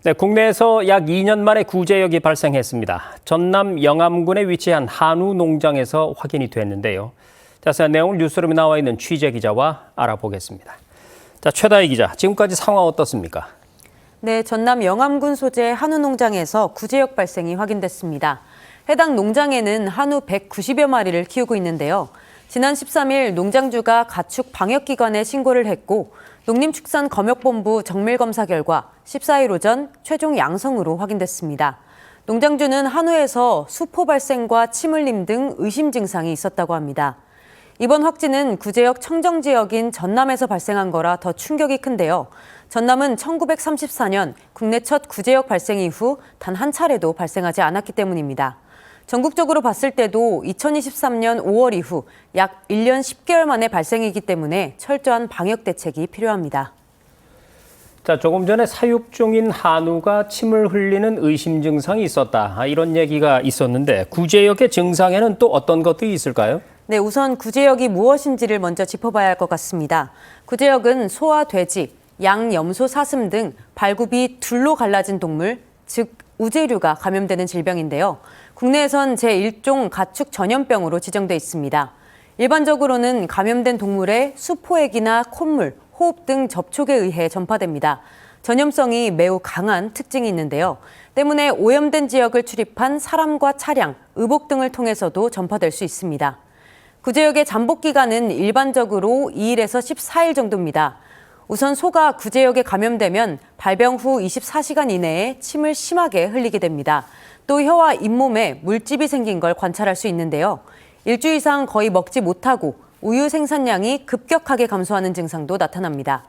네, 국내에서 약 2년 만에 구제역이 발생했습니다. 전남 영암군에 위치한 한우 농장에서 확인이 됐는데요. 자세한 내용을 뉴스룸에 나와 있는 취재 기자와 알아보겠습니다. 자, 최다희 기자, 지금까지 상황 어떻습니까? 네, 전남 영암군 소재 한우 농장에서 구제역 발생이 확인됐습니다. 해당 농장에는 한우 190여 마리를 키우고 있는데요. 지난 13일 농장주가 가축 방역기관에 신고를 했고 농림축산검역본부 정밀검사 결과 14일 오전 최종 양성으로 확인됐습니다. 농장주는 한우에서 수포 발생과 침 흘림 등 의심 증상이 있었다고 합니다. 이번 확진은 구제역 청정지역인 전남에서 발생한 거라 더 충격이 큰데요. 전남은 1934년 국내 첫 구제역 발생 이후 단 한 차례도 발생하지 않았기 때문입니다. 전국적으로 봤을 때도 2023년 5월 이후 약 1년 10개월 만에 발생이기 때문에 철저한 방역 대책이 필요합니다. 자, 조금 전에 사육 중인 한우가 침을 흘리는 의심 증상이 있었다. 이런 얘기가 있었는데 구제역의 증상에는 또 어떤 것들이 있을까요? 네, 우선 구제역이 무엇인지를 먼저 짚어봐야 할 것 같습니다. 구제역은 소와 돼지, 양, 염소, 사슴 등 발굽이 둘로 갈라진 동물, 즉 우제류가 감염되는 질병인데요. 국내에선 제1종 가축 전염병으로 지정돼 있습니다. 일반적으로는 감염된 동물의 수포액이나 콧물, 호흡 등 접촉에 의해 전파됩니다. 전염성이 매우 강한 특징이 있는데요. 때문에 오염된 지역을 출입한 사람과 차량, 의복 등을 통해서도 전파될 수 있습니다. 구제역의 잠복 기간은 일반적으로 2일에서 14일 정도입니다. 우선 소가 구제역에 감염되면 발병 후 24시간 이내에 침을 심하게 흘리게 됩니다. 또 혀와 잇몸에 물집이 생긴 걸 관찰할 수 있는데요. 일주 이상 거의 먹지 못하고 우유 생산량이 급격하게 감소하는 증상도 나타납니다.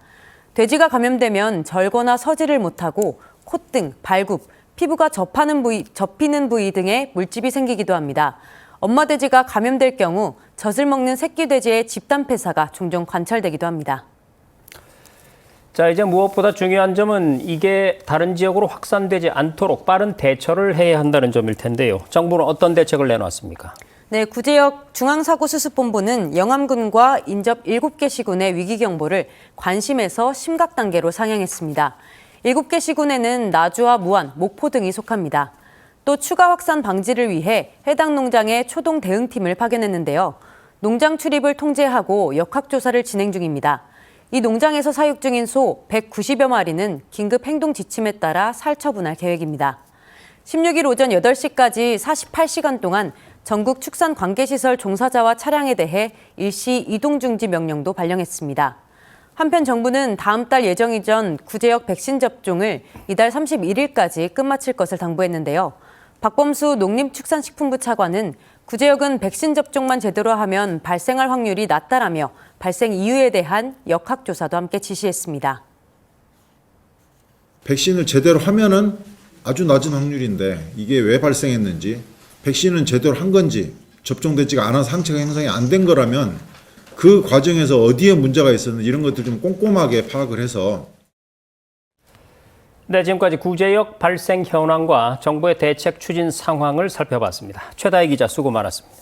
돼지가 감염되면 절거나 서지를 못하고 콧등, 발굽, 피부가 접히는 부위 등에 물집이 생기기도 합니다. 엄마 돼지가 감염될 경우 젖을 먹는 새끼 돼지의 집단 폐사가 종종 관찰되기도 합니다. 자, 이제 무엇보다 중요한 점은 이게 다른 지역으로 확산되지 않도록 빠른 대처를 해야 한다는 점일 텐데요. 정부는 어떤 대책을 내놨습니까? 네, 구제역 중앙사고수습본부는 영암군과 인접 7개 시군의 위기경보를 관심에서 심각 단계로 상향했습니다. 7개 시군에는 나주와 무안, 목포 등이 속합니다. 또 추가 확산 방지를 위해 해당 농장에 초동 대응팀을 파견했는데요. 농장 출입을 통제하고 역학조사를 진행 중입니다. 이 농장에서 사육 중인 소 190여 마리는 긴급 행동 지침에 따라 살처분할 계획입니다. 16일 오전 8시까지 48시간 동안 전국 축산 관계시설 종사자와 차량에 대해 일시 이동 중지 명령도 발령했습니다. 한편 정부는 다음 달 예정이던 구제역 백신 접종을 이달 31일까지 끝마칠 것을 당부했는데요. 박범수 농림축산식품부 차관은 구제역은 백신 접종만 제대로 하면 발생할 확률이 낮다라며 발생 이유에 대한 역학조사도 함께 지시했습니다. 백신을 제대로 하면은 아주 낮은 확률인데 이게 왜 발생했는지, 백신은 제대로 한 건지, 접종되지가 않아서 항체가 형성이 안 된 거라면 그 과정에서 어디에 문제가 있었는지 이런 것들 좀 꼼꼼하게 파악을 해서. 네, 지금까지 구제역 발생 현황과 정부의 대책 추진 상황을 살펴봤습니다. 최다희 기자 수고 많았습니다.